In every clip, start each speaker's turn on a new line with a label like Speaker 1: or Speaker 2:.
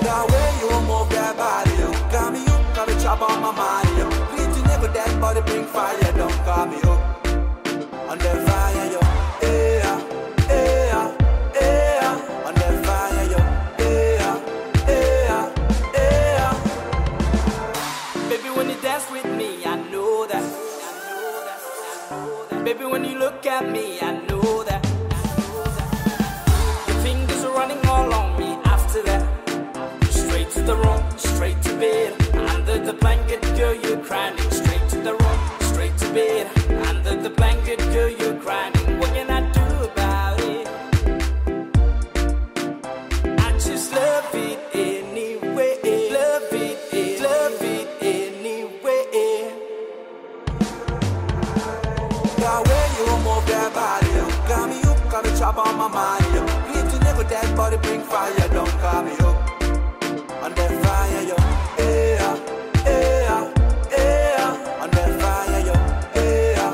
Speaker 1: The way you move that body, got me hooked, got a chop on my mind. Pretty nigga, that body bring fire, don't call me hooked. Under fire, yo, yeah, yeah, yeah. Under fire, yo, yeah, yeah, yeah.
Speaker 2: Baby, when you dance with me, I know that. Baby, when you look at me, I know that. Your fingers are running all on me after that. Straight to the room, straight to bed. Under the blanket, girl, you're crying. Straight to the room, straight to bed. Under the blanket, girl, you're crying. What can I do about it? I just love it anyway. Love it anyway.
Speaker 1: The way you move that body, got me hooked, got a chop on my mind. Pretty nigga, that body bring fire, don't call me hooked. Under fire, yo, yeah, yeah, yeah. Under fire, yo, yeah,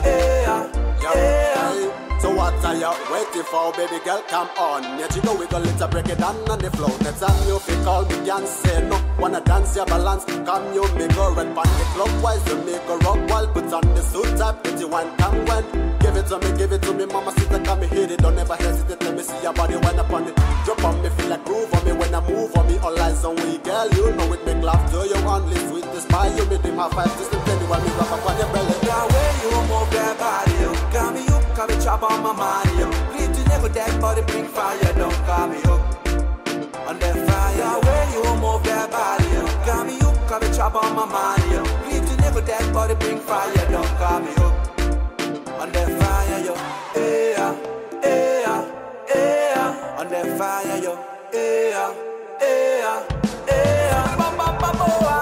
Speaker 1: yeah, yeah.
Speaker 3: So what are you waiting for, baby girl? Come on, yeah, you know we gon' let her break it down on the floor. Next time you feel call me and say no. Wanna dance your balance? Come you make a red band clockwise, you make a rock while put on the suit type. Pretty one, come when. Give it to me, mama, sister, come and hit it. Don't ever hesitate, let me see your body wind up on it. Drop on me, feel like groove on me when I move on me. All eyes on me, girl, you know it make love to you. Only sweet this pie, you make them have 5 distant penny when me rock up on your belly.
Speaker 1: The way you move that body, got me hooked, got a chop on my mind. Pretty nigga, that body bring fire, don't call me hooked. Under fire, the way you move that body, got me hooked, got a chop on my mind. Pretty nigga, that body bring fire, don't call me hooked. Under fire, yo, yeah, yeah, yeah. Under fire, yo, yeah, yeah, yeah. Ba ba ba boa.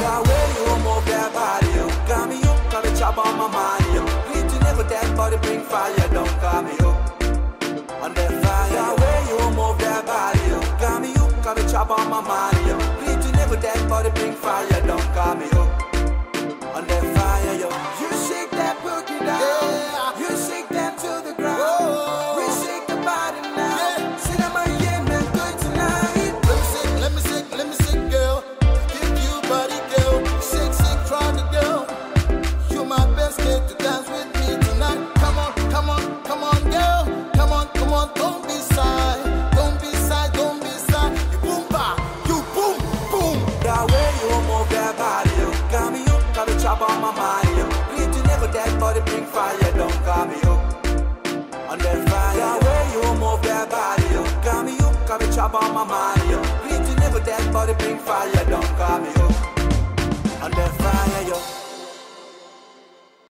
Speaker 1: The way you move that body, got me hooked, got a chop on my mind. Pretty nigga, that body bring fire, don't call me hooked. Under fire, the way you move that body, got me hooked, got a chop on my mind. Pretty nigga, that body bring fire, don't call me hooked. Under fire, yo, you shake that boogie down, you shake that to the ground. We shake the body now, sit on my game and good tonight.
Speaker 3: Let me sing, girl. Give you body, girl. Shake, crowd the girl. You my best kid to dance with me tonight. Come on, girl. Come on, don't be shy. Don't be shy. You boom, ba, you boom, boom.
Speaker 1: The way you move that body, got me hooked, got a chop on my mind. Pretty nigga, that body bring fire, don't call me hooked. Under fire, the way you move that body, got me hooked, got a chop on my mind. Pretty nigga, that body bring fire, don't call me